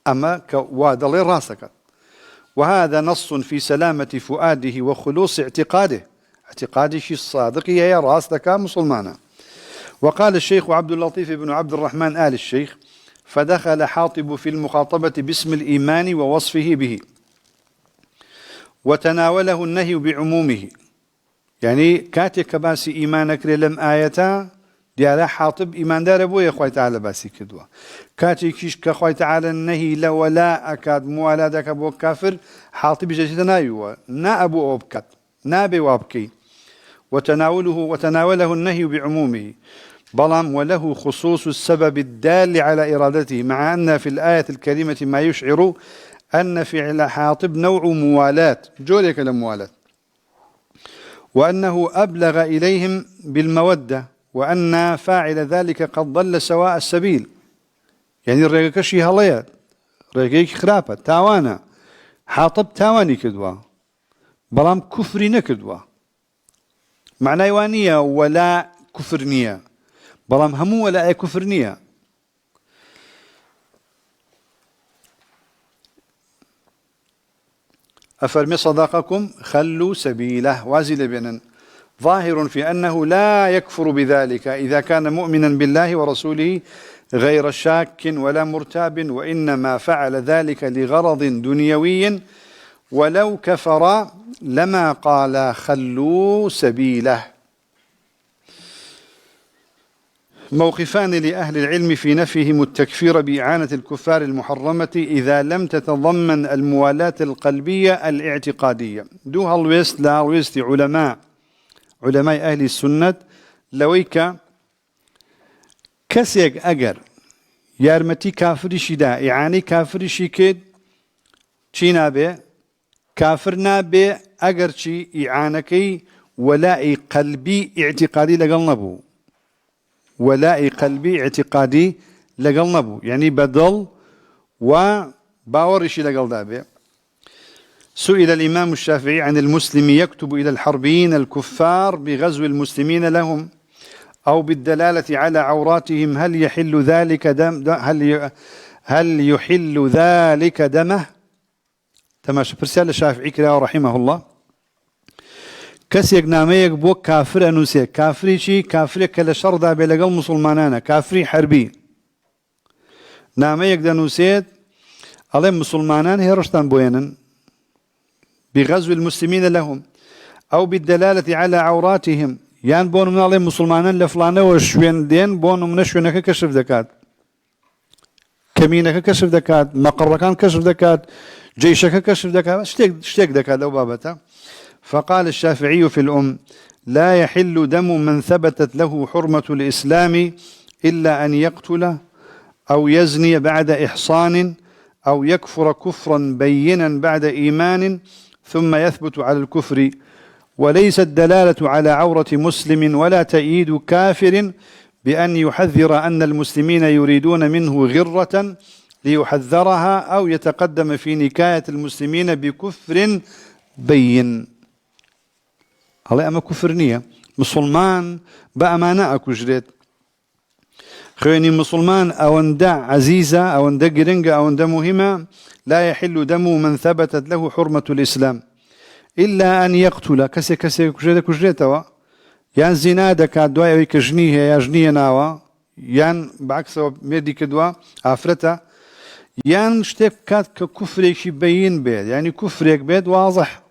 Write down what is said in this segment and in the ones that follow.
أما كوادل راسك. وهذا نص في سلامة فؤاده وخلوص اعتقاده الصادق هي راسك مسلمانا. وقال الشيخ عبد اللطيف بن عبد الرحمن آل الشيخ: فدخل حاطب في المخاطبة باسم الإيمان ووصفه به، وتناوله النهي بعمومه. يعني كاتك باسي إيمانك لم آيتا ديالا حاطب إيمان دار أبوه يخوي تعالى باسي كدوا. كاتي كيش كخوي تعالى النهي لولا أكاد موالادك أبو كافر حاطب جيتنا يوا نا أبو أبكت نا بوابكي. وتناوله النهي بعمومه بلام وله خصوص السبب الدال على إرادته، مع أن في الآية الكريمة ما يشعر أن فعل حاطب نوع موالاة جولك الموالاة، وأنه أبلغ إليهم بالمودة، وأن فاعل ذلك قد ضل سواء السبيل. يعني الرقاكشي هليات رقاك خرافة تاوانا حاطب تاواني كدوا بلام كفري نكدوا معنى يوانية ولا كفرنية بلام همو ولا كفرنية. أفرمي صداقكم خلوا سبيله وازل بينا ظاهر في أنه لا يكفر بذلك إذا كان مؤمنا بالله ورسوله غير شاك ولا مرتاب، وإنما فعل ذلك لغرض دنيوي، ولو كفر لما قال خلوا سبيله. موقفان لأهل العلم في نفيهم التكفير بإعانة الكفار المحرمة إذا لم تتضمن الموالاة القلبية الاعتقادية. دوها الويست لا الويست علماء أهل السنة لويك كسيك أجر يارمتي كافر شدا إعاني كافر شيكد چينا به كافرنا به أجر شي إعانكي ولاء قلبي اعتقادي لقلنبو ولاء قلبي اعتقادي لقلنبو يعني بدل وباورشي لقلدابه. سئل الإمام الشافعي عن المسلم يكتب إلى الحربيين الكفار بغزو المسلمين لهم أو بالدلالة على عوراتهم هل يحل ذلك هل يحل ذلك دمه؟ تماشى برسالة الشافعي كده رحمه الله. كسيك ناميك بو كافر أنوسي كافري شي كافري كلا شردا بلغل مسلمانانا كافري حربي ناميك دانوسيت على مسلمانان هيرشتان بوينن بغزو المسلمين لهم أو بالدلالة على عوراتهم يعني بونو من عليهم مسلمانان لفلانة وشوين دين بونو من شوينك كشف دكات كمينك كشف دكات مقركان كشف دكات جيشك كشف دكات اشتيك دكات لو بابتا. فقال الشافعي في الأم: لا يحل دم من ثبتت له حرمة الإسلام إلا أن يقتل أو يزني بعد إحصان أو يكفر كفرا بينا بعد إيمان ثم يثبت على الكفر، وليست الدلالة على عورة مسلم ولا تأييد كافر بأن يحذر أن المسلمين يريدون منه غرة ليحذرها أو يتقدم في نكاية المسلمين بكفر بين. الله أما كفرنية مسلمان بأمانة أكجريت خيني مسلمان أو اندا عزيزة أو اندا قرنقة أو اندا مهمة لا يحل دم من ثبتت له حرمة الإسلام إلا أن يقتل كسي كجريتوا يان زنا دكات دواء ويكجنيه يا جنيه ناوا يان بعكس ميدي كدوا عفرته يان شتك كات ككفر شي بين بيد يعني كفرك بيد واضح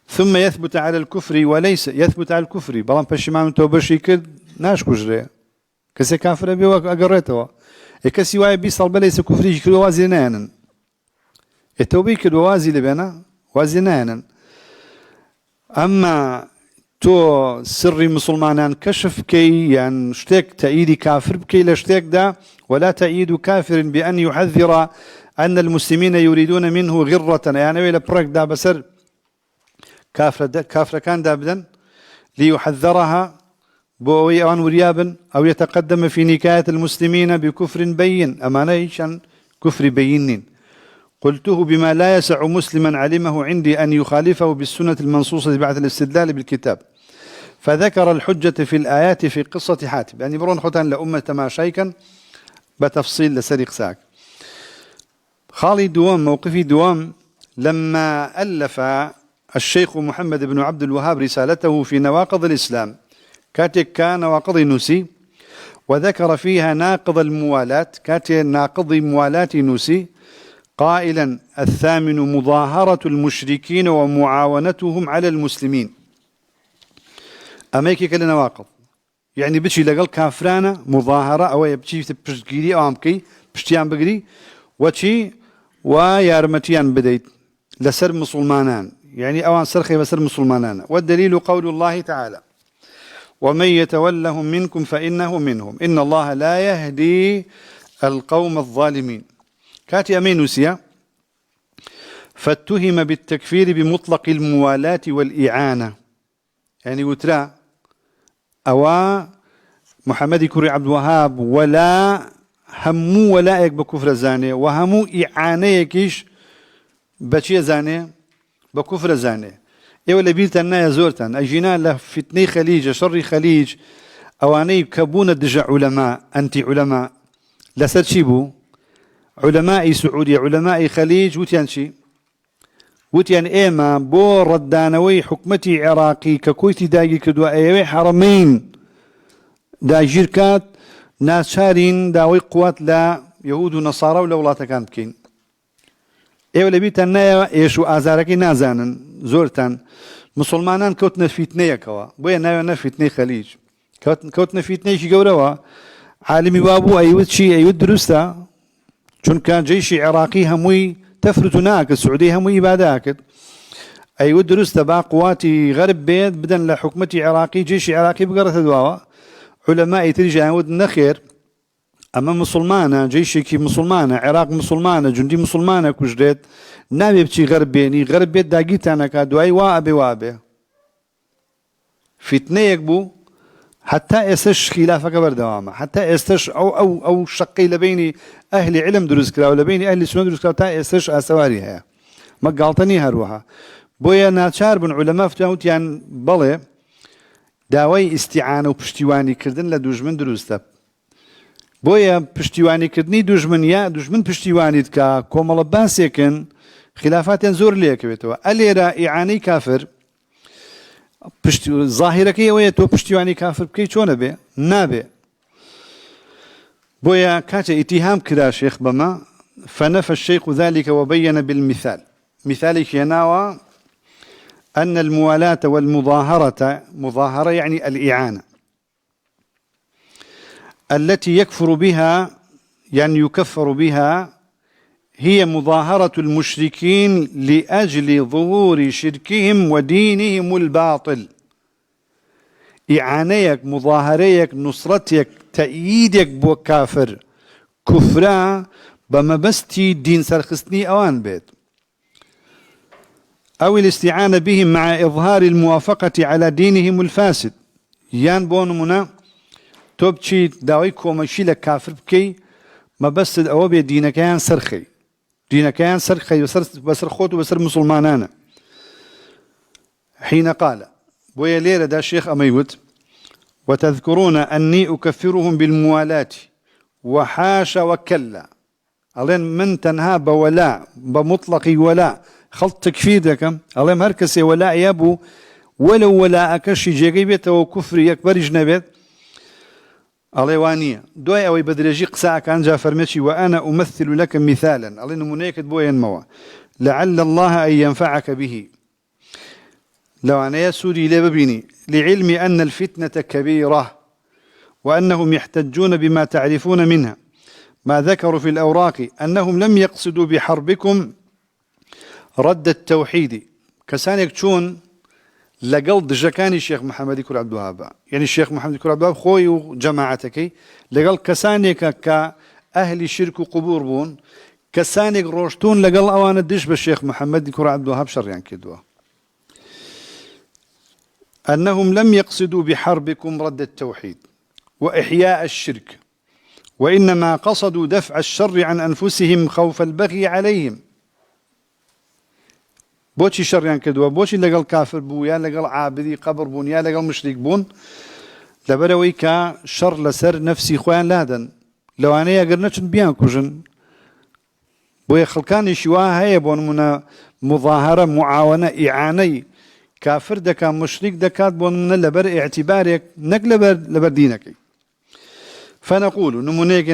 ثم يثبت على الكفر وليس يثبت على الكفر بلان بشمان توبشي كد ناش كجري كسي كافر بي وقريتوا كسي واي بيصل بليس كفري كدوا وازنان التوبي كدوا وازي لبنا وازنان. أما تو سري مسلمان كشف كي يعني شتك تأييد كافر بكي لشتك دا ولا تأييد كافر بأن يحذر أن المسلمين يريدون منه غرة يعني ولا برك دا بسر كافر كان دابدا ليحذرها بوي أو وريابا أو يتقدم في نكاية المسلمين بكفر بين أمانيشا كفر بين. قلته بما لا يسع مسلما علمه عندي أن يخالفه بالسنة المنصوصة بعد الاستدلال بالكتاب. فذكر الحجة في الآيات في قصة حاتم يعني برون ختان لأمة ما شيكا بتفصيل لسرق ساك. خالي دوام موقفي دوام لما ألف الشيخ محمد بن عبد الوهاب رسالته في نواقض الإسلام كاتك كان نواقض نوسي وذكر فيها ناقض الموالاة كاتي ناقض موالاة نوسي قائلا الثامن مظاهرة المشركين ومعاونتهم على المسلمين أميكي كل نواقض يعني بتشي لقل كافرانا مظاهرة أو بتشي بشتقيري أو أمكي بشتيان بقري وتشي ويارمتيان بديت لسر مسلمانان يعني أوان سرخي بسر مسلمانان والدليل قول الله تعالى ومن يتولهم منكم فإنه منهم إن الله لا يهدي القوم الظالمين كاتي أمينوسيا فاتهم بالتكفير بمطلق الموالاة والإعانة يعني وترى أو محمد كوري عبد الوهاب ولا همو ولائك بكفر زاني وهمو إعانيكيش بشي زاني بكفر زاني إيوه لبيلتنا يا زورتان أجينا لفتني خليج شر خليج أواني كبون دجا علماء أنت علماء لسر شيبو علماء سعودية علماء خليج وتيان شي وتيان إيما بو ردانوي حكمتي عراقي ككويتي داقي كدوا أيوه حرمين دا جيركات ناس شارين داوي قوات لا يهود ونصارى ولا ولاتا كانت كين ايوه لبيتنا ايشو ازاركي نازانن زورتان مسلمانان كوتنا فيتنيه كوا بويا ناوي فيتني خليج كوتنا فيتني شي قوروا عالمي بابو ايوه شي ايوه درستا چون كان جيشي عراقي هموي تفرت هناك السعوديه هموي اباداك ايوه درستا با قواتي غرب بيت بدن لحكمتي عراقي جيشي عراقي بقرة دواوا علماء ترجع يود النخير أما مسلمانة جيشي كي مسلمانة عراق مسلمانة جندي مسلمانة كجريت نابي بشي غربيني غربيت داقيت أنا كادواي وابي فتنة يكبو حتى استش خلافك بردوامة حتى استش أو شقي لبيني أهل علم دروس كلا ولبيني أهل سنة دروس كلا تا استش أسواريها ما قالتني هروها بويا ناتشار بن علماء فتاوت يعني بلي داوای استعانة و پشتیوانی کردن لدوجمن درسته بويا پشتیوانی کردنی دوجمن یا دوجمن پشتیوانیت که کاملا باسیکن خلافات زور لیک بیتوا الیرا اعانی کافر ظاهره کی اوه تو پشتیوانی کافر کی چونه به نابه بويا كات اتهام كذا شيخ بما فنفى الشيخ ذلك وبين بالمثال مثالك يناوى أن الموالاة والمظاهرة مظاهرة يعني الإعانة التي يكفر بها يعني يكفر بها هي مظاهرة المشركين لأجل ظهور شركهم ودينهم الباطل إعانيك مظاهريك نصرتك تأييدك بو كافر كفرا بما بستي دين سرخصني أوان بيت أو الاستعانة بهم مع إظهار الموافقة على دينهم الفاسد يان بونمنا توبشي داوي كومشي لك كافر بكي ما بس الأوبية دينك يان سرخي دينك يان سرخي بسر خوت وبسر مسلمانانا حين قال بويا ليلة دا الشيخ أميوت وتذكرون أني أكفرهم بالموالاة وحاشا وكلا ألين من تنها بولاء بمطلق ولاء خلط تكفير دكم الله مركزي ولاء يابو ولو ولاء كشي جيبته وكفري أكبر جنبت الله وانية دوي أو بدرجي قساء كان جافر مشي وأنا أمثل لك مثالا الله نمونيك بويا ينموا لعل الله أن ينفعك به لو أنا يا سوري لببيني لعلمي أن الفتنة كبيرة وأنهم يحتجون بما تعرفون منها ما ذكروا في الأوراق أنهم لم يقصدوا بحربكم رد التوحيد كسانك تشون لقل دجكاني الشيخ محمد كور عبد الوهاب يعني الشيخ محمد كور عبد الوهاب خوي وجماعتك لقل كسانك كأهل شرك وقبور بون كسانك روشتون لقل أوان الدش بالشيخ محمد كور عبد الوهاب شريان كدوا أنهم لم يقصدوا بحربكم رد التوحيد وإحياء الشرك وإنما قصدوا دفع الشر عن أنفسهم خوف البغي عليهم بوشي شريان كدوا بوشي لقل كافر بو يا لقل عابدي قبر بون يا لقل مشرك بون لبروي كا شر لسر نفسي خوان لادن لو أنا يقرنش بيان كوجن بۆیە خەڵکانی شیوا هەیە بۆ نمونە مظاهرە معاونە ئیعانەی كافر دكا مشرك دكات بون لبر اعتبارك نك لبر دينك. فنقول نمونيك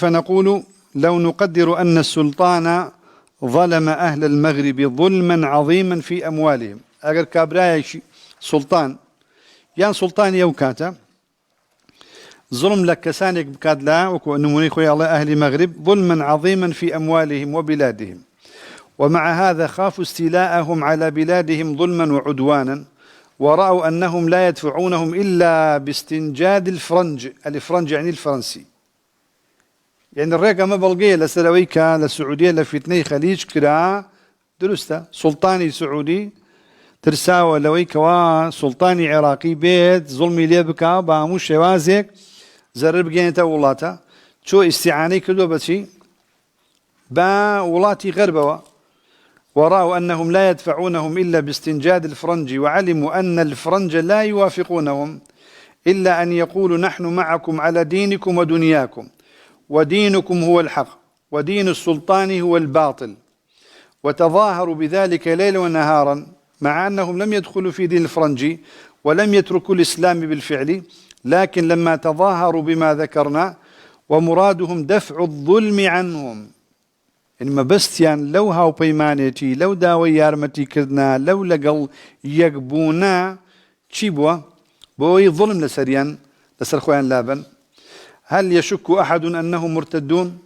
فنقول لو نقدر أن السلطان ظلم أهل المغرب ظلما عظيما في أموالهم. أجر كابراي سلطان يعني سلطان يوكاتا ظلم لك كسانك بكاد لا ونمونيك خويا الله أهل المغرب ظلما عظيما في أموالهم وبلادهم، ومع هذا خافوا استيلاءهم على بلادهم ظلما وعدوانا، ورأوا أنهم لا يدفعونهم إلا باستنجاد الفرنج. الفرنج يعني الفرنسي، يعني الرقة ما بلقية لسلويكا للسعودية لفتني خليج كرا درسته سلطاني سعودي ترساوى لويكا سلطاني عراقي بيت ظلمي ليبكا باموش شوازيك زرب جينتا ولاتا شو استعاني كدو بشي با ولاتي غربوا، ورأوا أنهم لا يدفعونهم إلا باستنجاد الفرنج، وعلموا أن الفرنج لا يوافقونهم إلا أن يقولوا نحن معكم على دينكم ودنياكم، ودينكم هو الحق ودين السلطان هو الباطل، وتظاهروا بذلك ليلا ونهارا، مع أنهم لم يدخلوا في دين الفرنج ولم يتركوا الإسلام بالفعل، لكن لما تظاهروا بما ذكرنا ومرادهم دفع الظلم عنهم، يعني ما بستيان لو هاو بيمانيتي لو داوي يارمتي كردنا لو لقل يقبونا تشيبوا بوي ظلم لسريان لسر خوان لابن. هل يشك أحد أنهم مرتدون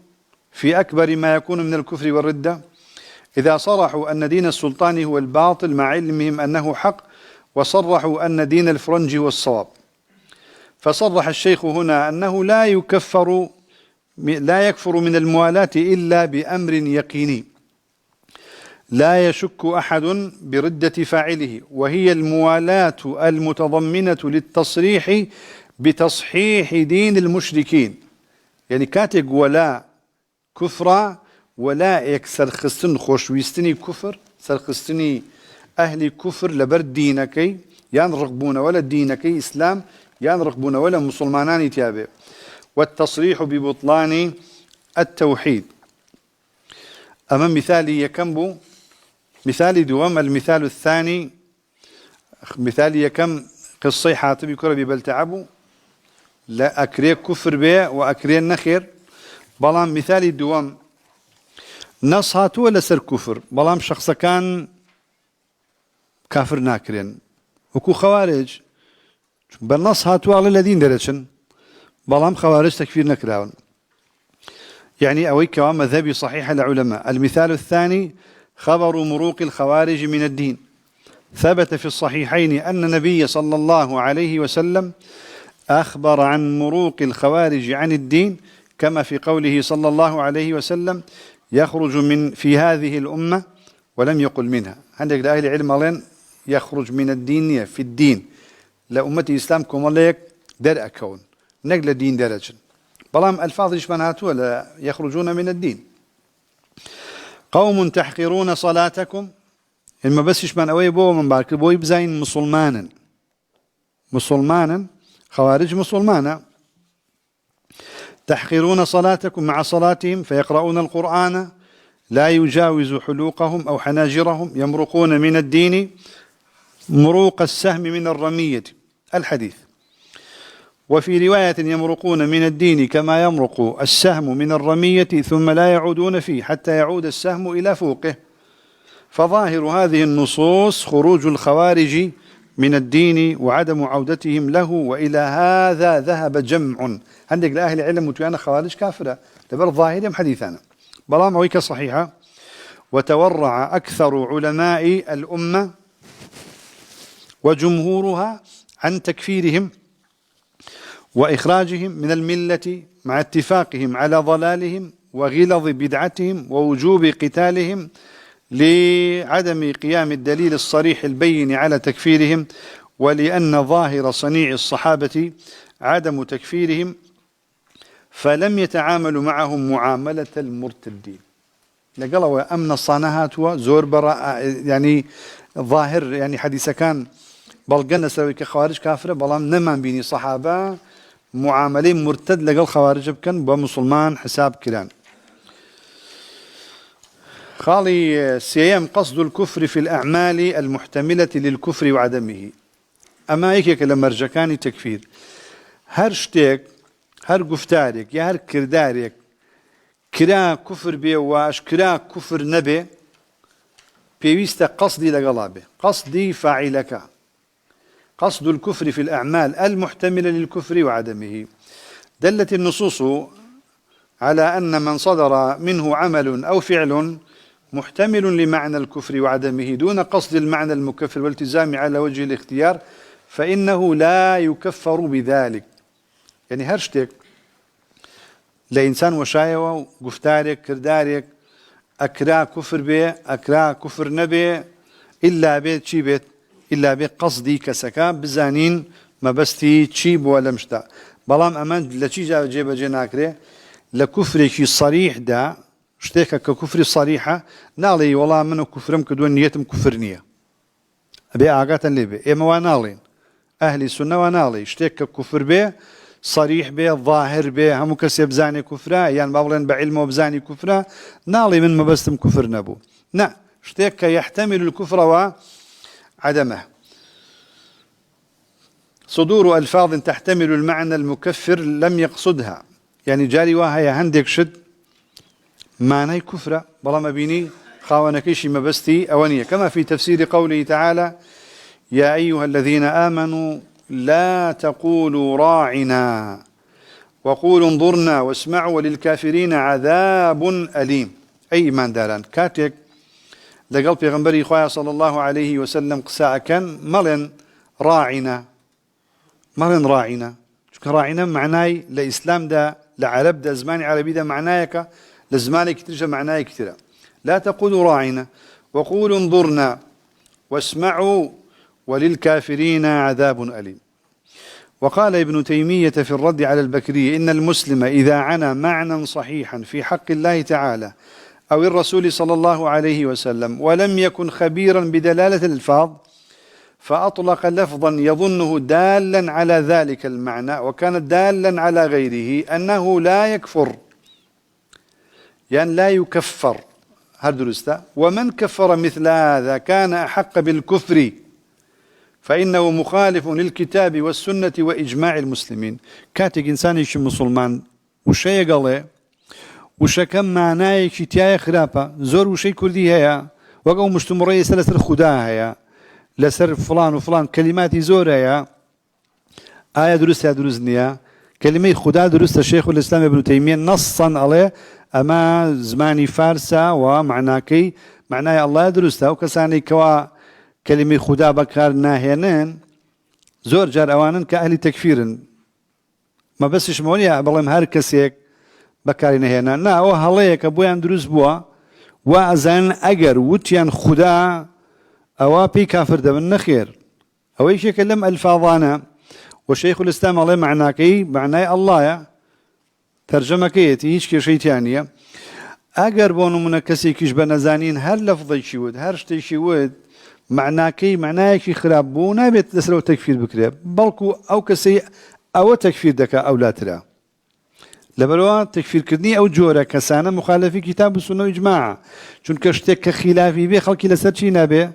في أكبر ما يكون من الكفر والردة إذا صرحوا أن دين السلطان هو الباطل مع علمهم أنه حق، وصرحوا أن دين الفرنج هو الصواب؟ فصرح الشيخ هنا أنه لا يكفر من الموالاة إلا بأمر يقيني لا يشك أحد بردة فاعله، وهي الموالاة المتضمنة للتصريح بتصحيح دين المشركين. يعني كاتق ولا كفر ولا يكسر خستن خوشويستني كفر سرخستني أهل كفر لبرد دينكي يعني رغبون ولا دينكي إسلام يعني رغبون ولا مسلمانان يتابع، والتصريح ببطلان التوحيد. أما مثالي يكم مثالي دوام. المثال الثاني مثالي يكم قصي حاتم كربي بلتعبو لا أكري كفر به وأكري النخير، بلام مثالي دوام نص هاتو ولا سر كفر، بلام شخص كان كافر ناكرين وكو خوارج بالنص هاتو على الذين درجن بلام خوارج تكفير نكراون، يعني أوي كوام مذهبي صحيح العلماء. المثال الثاني خبر مروق الخوارج من الدين. ثبت في الصحيحين أن النبي صلى الله عليه وسلم أخبر عن مروق الخوارج عن الدين، كما في قوله صلى الله عليه وسلم يخرج من في هذه الأمة، ولم يقل منها. عندك أهل العلم قالين يخرج من الدين في الدين لأمة الإسلام كمالك درء كون نقل الدين درجة، بلام ألفاظ يشبهات ولا يخرجون من الدين. قوم تحقرون صلاتكم، إما بس يشبه أوي بو من بارك بو يبزين مسلمانا خوارج مسلمانا. تحقرون صلاتكم مع صلاتهم فيقرؤون القرآن لا يجاوز حلوقهم أو حناجرهم، يمرقون من الدين مروق السهم من الرمية الحديث. وفي رواية يمرقون من الدين كما يمرق السهم من الرمية ثم لا يعودون فيه حتى يعود السهم إلى فوقه. فظاهر هذه النصوص خروج الخوارج من الدين وعدم عودتهم له، وإلى هذا ذهب جمع. عندك لأهل العلم وتوانا خوارج كافرة لبر ظاهرهم حديثانا بلا مويك صحيحة. وتورع أكثر علماء الأمة وجمهورها عن تكفيرهم وإخراجهم من الملة مع اتفاقهم على ضلالهم وغلظ بدعتهم ووجوب قتالهم لعدم قيام الدليل الصريح البين على تكفيرهم، ولأن ظاهر صنيع الصحابة عدم تكفيرهم، فلم يتعاملوا معهم معاملة المرتدين. لقالوا أمن الصانهات وزور براء يعني ظاهر يعني حديث كان بلغنا سوي كخوارج كافرة بلام نمان بيني صحابة معاملين مرتد لقال خوارج بكن بمسلمان حساب كلان. خالي سيام قصد الكفر في الأعمال المحتملة للكفر وعدمه. أما هيك لما رجكاني تكفير هر شتيك هر قفتارك يا هر كردارك كرا كفر بي واش كرا كفر نبي بيويست قصدي لقلابه قصدي فاعلك قصد الكفر في الأعمال المحتملة للكفر وعدمه. دلت النصوص على أن من صدر منه عمل أو فعل محتمل لمعنى الكفر وعدمه دون قصد المعنى المكفر والتزام على وجه الاختيار فإنه لا يكفر بذلك. يعني هرشتك لإنسان وشايوة قفتارك كردارك أكرا كفر بي أكرا كفر نبي إلا بيت شي بيت إلا بقصدي كسكا بزانين ما بستي تشيب ولا مشتا بلام أمان لشي جيب جناكري لكفرك صريح دا شتيك ككفر صريحة نالي والله منو كفرم كدون نيتم كفرنية أبي آقاتا لي بي إما وانالين أهلي سنة ونالي شتيك كفر بي صريح بي ظاهر بي همو كسي بزاني كفرا يعني بابلين بعلمه بزاني كفرا نالي من ما بستم كفر نبو نا شتيك يحتمل الكفر وعدمه. صدور ألفاظ تحتمل المعنى المكفر لم يقصدها يعني جاري وهي عندك شد معنى كفرة بلا ما بيني خاونكيشي مبستي أونية كما في تفسير قوله تعالى يا أيها الذين آمنوا لا تقولوا راعنا وقولوا انظرنا واسمعوا وللكافرين عذاب أليم. أي إيمان داران كاتك لقل بيغنبري خواه صلى الله عليه وسلم قساء كان ملن راعنا راعنا معناي لإسلام دا لعرب دا زماني عربي دا معنايك لزماني كتير معناي كتير. لا تقولوا راعنا وقولوا انظرنا واسمعوا وللكافرين عذاب أليم. وقال ابن تيمية في الرد على البكري إن المسلم إذا عنى معنى صحيحا في حق الله تعالى أو الرسول صلى الله عليه وسلم ولم يكن خبيرا بدلالة الألفاظ فأطلق لفظا يظنه دالا على ذلك المعنى وكان دالا على غيره أنه لا يكفر يعني لا يكفر هردرستا ومن كفر مثل هذا كان أحق بالكفر فإنه مخالف للكتاب والسنة وإجماع المسلمين. كاتك إنسان يشي مسلمان وشي قاله وش كم معناه كتاية خرافة زور وشي كردي هيا وقو مجتمرية سلسل خدا هيا لسر فلان وفلان كلمات زور هيا آية درستها درزنيا كلمة خدا درست الشيخ الإسلام ابن تيمية نصا عليه أما زماني فارسة ومعناكي معناه الله درستها وكساني كوا كلمة خدا بكار ناهينين زور جار أوانا كأهل تكفير ما بس شموليا بلهم هر كسيك بكاري ناهينا نا وهاليك أبويان دروز بوا وأزان أجر وتيان خدا أو بي كافر دبن نخير أو إيش يكلم ألفاظانا وشيخ الإسلام الله معناكي معناه الله يا ترجمة كيتي هيش كي شيء ثانية أجر بونو من كسي كيش بنزانين هر لفظ يشود هر شيء يشود معناكي معناه شيء خراب بونا بيتسلو تكفير بكرة بلكو أو كسي أو تكفير دكا أو لا ترى لبروا تكفير كدني أو جورا كسانا مخالفي كتاب السنة وإجماع شون كشتك خلافي بي خلقي لسرشي نابي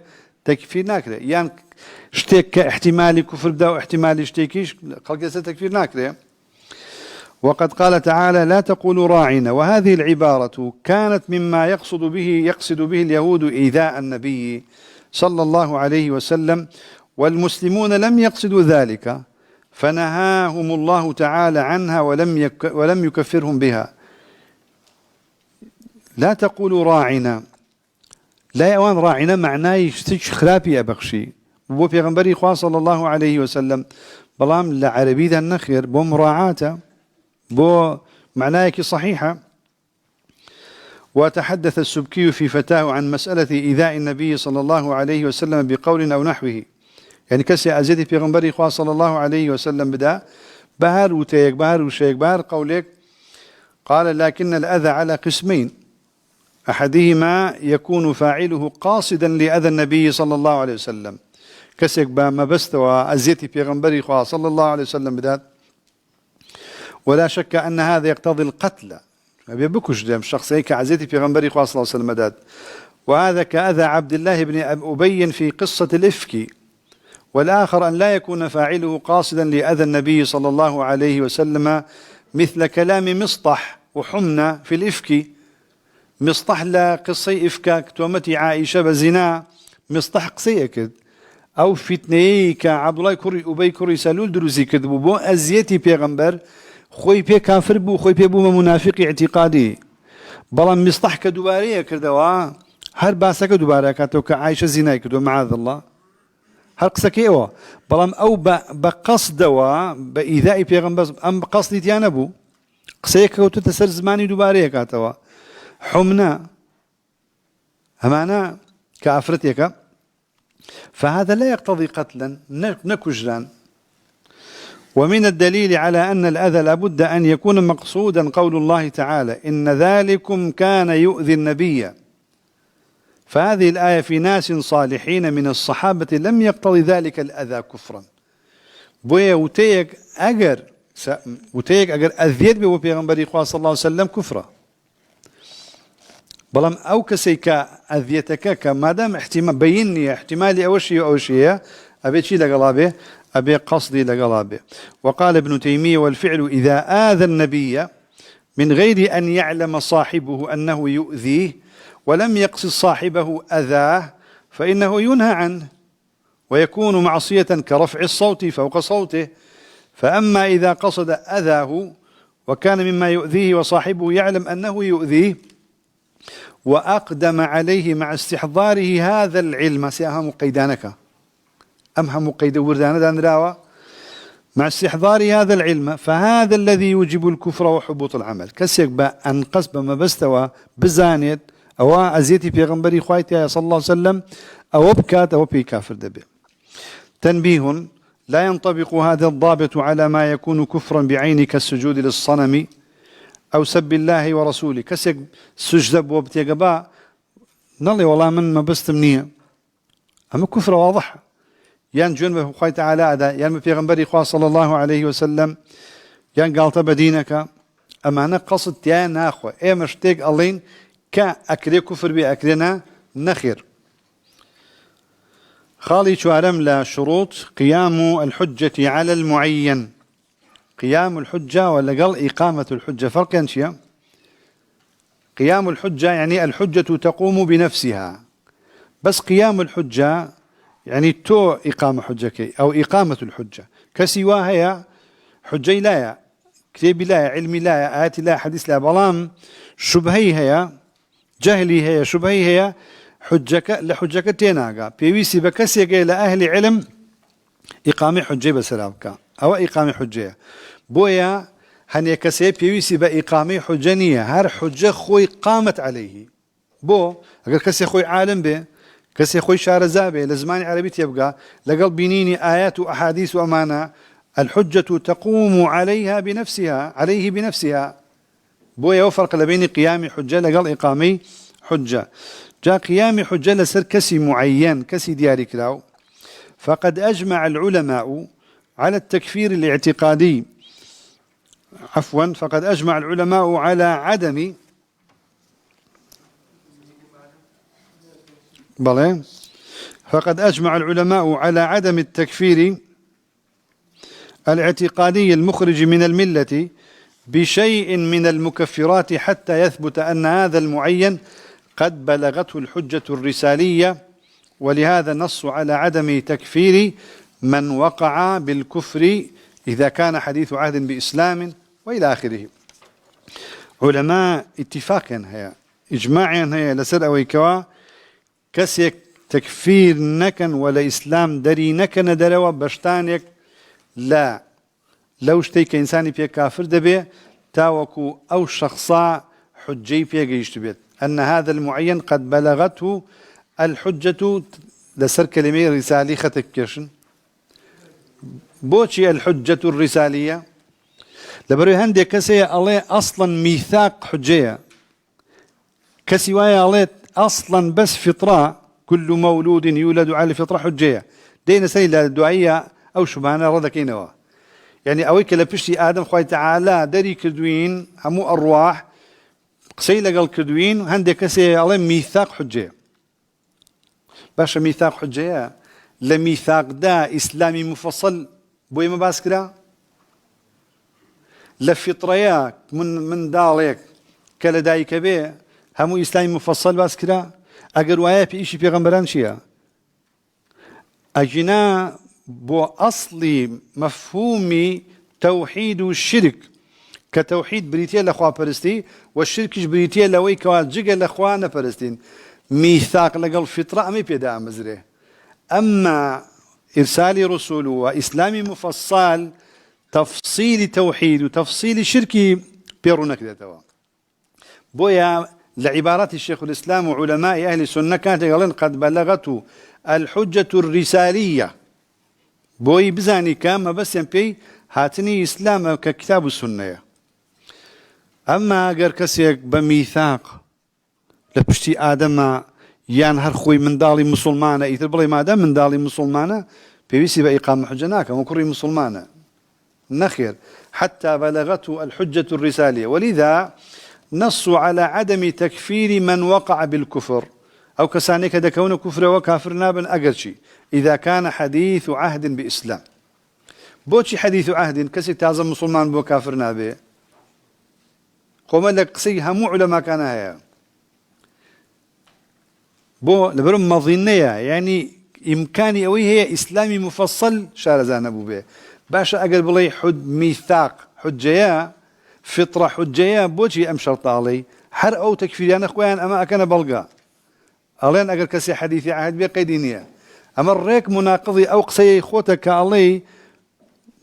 تكفير ناكرة يعني شتك احتمالي كفر بدا واحتمالي اشتكيش خلقي لسر تكفير ناكرة. وقد قال تعالى لا تقولوا راعنا وهذه العبارة كانت مما يقصد به اليهود إيذاء النبي صلى الله عليه وسلم والمسلمون لم يقصدوا ذلك فنهاهم الله تعالى عنها ولم يكفرهم بها. لا تقولوا راعنا لا يوان راعنا معناه يشتش خرابي أبخشي بو بيغنبري خواه صلى الله عليه وسلم بلام لعربي ذا النخير بو مراعاته بو معناه صحيحة. وتحدث السبكي في فتاه عن مسألة إيذاء النبي صلى الله عليه وسلم بقول أو نحوه يعني كسي أزيدي في غنبري خواه صلى الله عليه وسلم بدا بهر وتيك بهر وشيك بهر قولك قال لكن الأذى على قسمين أحدهما يكون فاعله قاصدا لأذى النبي صلى الله عليه وسلم كسيك ما بستوى أزيدي في غنبري خواه صلى الله عليه وسلم بدا ولا شك أن هذا يقتضي القتل ما بيبكوش دم الشخص هيك عزيتي في غنبري خواه صلى الله عليه وسلم داد وهذا كأذى عبد الله بن أبي في قصة الإفك. والآخر أن لا يكون فاعله قاصدا لأذى النبي صلى الله عليه وسلم، مثل كلام مصطح وحمنا في الإفك. مصطح لا قصي إفكاك تومتي عائشة بزنا، مصطح قصي أكد أو فتنه كعبد الله كري أبي كري سلول دروزي كذبوا بو أزيتي بيغمبر خوي بي كافر بو خوي بي بو منافق اعتقادي. بلا مصطح كدوبارية كردوا هر باسك دوباره كاتو كعائشة زنا كدو معاذ الله هر قسك ايوه بلام او بقصدوا بإيذاء بيغمبر ام بقصدي تيانبو قسيك كوتو تسر زماني دوبارية كاتوا حمنا همانا كافرتك، فهذا لا يقتضي قتلا نكجران. ومن الدليل على أن الأذى لابد أن يكون مقصودا قول الله تعالى إن ذلكم كان يؤذي النبي، فهذه الآية في ناس صالحين من الصحابة لم يقتضي ذلك الأذى كفرا. بويا وتيك أجر أذيت بو بيغمبري صلى الله عليه وسلم كفرا. بلام أو كسيكا أذيتك كما دام احتمال بيني احتمالي أو شيء أبي شيء لقلابه أبي قصدي لقلابه. وقال ابن تيمية والفعل إذا آذى النبي من غير أن يعلم صاحبه أنه يؤذيه ولم يقصد صاحبه أذاه فإنه ينهى عنه ويكون معصية كرفع الصوت فوق صوته. فأما إذا قصد أذاه وكان مما يؤذيه وصاحبه يعلم أنه يؤذيه وأقدم عليه مع استحضاره هذا العلم سيأهم قيدانك أمهم قيد وردان دان راوة مع استحضار هذا العلم، فهذا الذي يوجب الكفر وحبوط العمل. كسيك أنقص بما بستوى بزانيت أو أزيتي بيغمبري خوايتي صلى الله عليه وسلم أو بكات أو بيكافر دبي. تنبيه: لا ينطبق هذا الضابط على ما يكون كفرا بعينه كالسجود للصنم أو سب الله ورسوله. كسيك سجد وبتيقبا نالي والله من ما بستمنيه أما كفر واضح يان جنبه خوي تعالى هذا يان بيغمبري خوا صلى الله عليه وسلم يان قالت بدينك أما أنا قصد يا ناخوة إيه مشتاق ألين كأكري كفر بأكرنا نخير. خالي شوارم لا شروط قيام الحجة على المعين. قيام الحجة ولا قال إقامة الحجة فرق ينشي. قيام الحجة يعني الحجة تقوم بنفسها، بس قيام الحجة يعني تو إقامة حجة أو إقامة الحجة كسواها هي حجي لا كتاب لا علمي لا آيات لا حديث لا بلام شبهي هي جهلي هي شبهي هي حجك لحجك تيناغا بيويسي بكسي لأهل علم إقامة حجة بسلامك أو إقامة حجة بويا هني كسي بيويسي بإقامة حجنية هر حجة خوي قامت عليه بو أقول كسي خوي عالم به كسي خوي شارزابه لزمان عربي يبقى لقل بنيني آيات وأحاديث وأمانة الحجة تقوم عليها بنفسها عليه بنفسها. بويا وفرق بين قيام حجة لقل إقامي حجة. جاء قيام حجة لسر كسي معين كسي دياري كلاو. فقد أجمع العلماء على التكفير الاعتقادي فقد أجمع العلماء على عدم فقد أجمع العلماء على عدم التكفير الاعتقادي المخرج من الملة بشيء من المكفرات حتى يثبت أن هذا المعين قد بلغته الحجة الرسالية، ولهذا نص على عدم تكفير من وقع بالكفر إذا كان حديث عهد بإسلام وإلى آخره. علماء اتفاقا هي إجماعا هي لسر أويكوا كسيك تكفير نكن ولا إسلام دري نكن دروا بشتانك لا لو اشتيك إنساني بيه كافر دبي تاوكو أو شخصا حجي بيه جيشتبيت أن هذا المعين قد بلغته الحجة لسر كلمة رسالي خطك كيشن بوشي الحجة الرسالية لبروي هندي كسي الله أصلا ميثاق حجية كسوايا الله أصلا بس فطرة كل مولود يولد على فطرة حجية دين سيلة دعية أو شبهنا رضكينوا يعني أويك لبشتي آدم خوي تعالى دري كردوين همو أرواح سيلة قال كردوين هندي كسي الله ميثاق حجية باشا ميثاق حجة لميثاق دا إسلامي مفصل بوي ما باسكرا لفطريا من دالك كلا دايك به همو إسلامي مفصل باسكرا أجر وياه في إشي بيغمبران شيا أجنا بو أصلي مفهومي توحيد الشرك كتوحيد بريتيا لأخوة برستي والشرك بريتيا لوي كوات جيجا لأخوة نبرستين ميثاق لقل فطرة أمي بيدا مزره أما إرسال رسول وإسلامي مفصل تفصيل توحيد وتفصيل شركي بيرونك ذاتوا بويا لعبارات الشيخ الإسلام وعلماء أهل السنة كانت يقولون قد بلغته الحجة الرسالية بوي بزاني كام بس ينبي هاتني إسلام ككتاب السنة أما أجر كسيك بميثاق لبشتي آدم يان هر خوي من دالي مسلمانة يتر بلي ما دام من دالي مسلمانة بيسي بإقامة حجناك ومكري مسلمانة نخير حتى بلغته الحجة الرسالية ولذا نصوا على عدم تكفير من وقع بالكفر أو كسانيك دا كون كفر وكافرنا بن أقرشي إذا كان حديث عهد بإسلام بوشي حديث عهد كسي تازم مسلمان بو كافرنا به قوم لك قصي همو علماء كان هيا بو لبرم مظنية يعني إمكاني أوي هي إسلامي مفصل شارزان أبو به باشا أقل بلي حد ميثاق حجيا فطرة حجيا بوشي أم شرط علي حر أو تكفيريان أخوان أما أكن بلغا ألين أقل كسي حديثي عهد بقيدينية أما الريك مناقضي أو قصي خوتك علي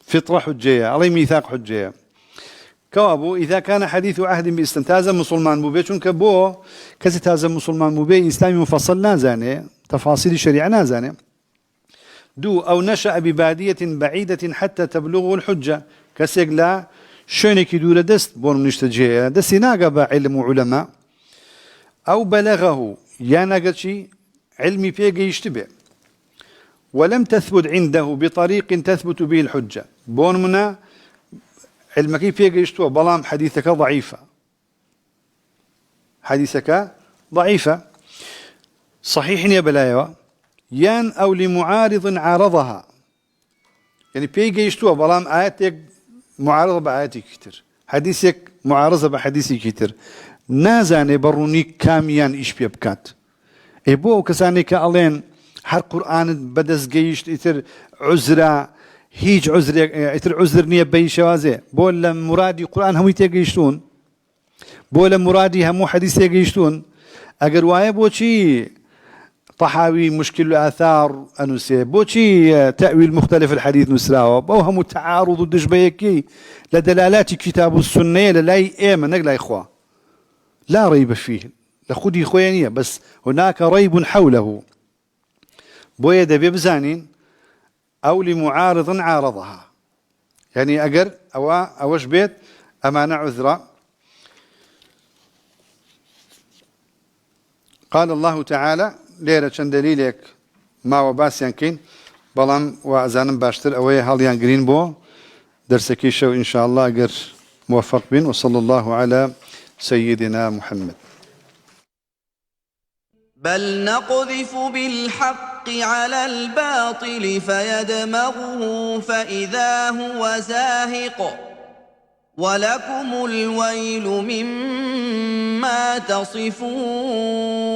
فطرة حجية علي ميثاق حجية كوابو إذا كان حديث عهد باستنتاز مسلمان مبي چونك بو كسي تاز مسلمان مبي إسلامي مفصل نازاني تفاصيل الشريعة نازاني دو أو نشأ ببادية بعيدة حتى تبلغه الحجة كسيق لا شونك دولة دست بون نشتجيه دستي ناقب علم علماء أو بلغه يا ناقشي علمي بيجي يشتبه ولم تثبت عنده بطريق تثبت به الحجة بون منا علمك بيجي يشتوى بلام حديثك ضعيفة حديثك ضعيفة صحيح يا بلايا يان أو لمعارض عارضها يعني بيجي يشتوى بلام آياتك معارضة بآياتك كتير حديثك معارضة بحديثك كتير نازاني بروني كاميان إيش بيبكات إبوه كساني كألين هر قرآن بدس جيش إتر عذرا هيج عذر إتر عذر نية بين شوازه بول مرادي قرآن هم يتجيشتون بول مرادي هم حديث يجيشتون أجر وايه بوشي طحاوي مشكل الآثار أنوسي بوشي تأويل مختلف الحديث نسراوه بوهم تعارض الدجبيكي لدلالات كتاب السنة للاي إيمان نقلا إخوة لا ريب فيه لخدي خوانية بس هناك ريب حوله بويا دبي بزانين أو لمعارض عارضها يعني أجر أوش بيت أمانة عذرا قال الله تعالى ليرة چند دليلك ما وباس ينكين بلان وأزانم باشتر أوي هاليان جرين بو درسكي شو إن شاء الله أجر موفق بين وصلى الله على سيدنا محمد بل نقذف بالحق على الباطل فيدمغه فإذا هو زاهق ولكم الويل مما تصفون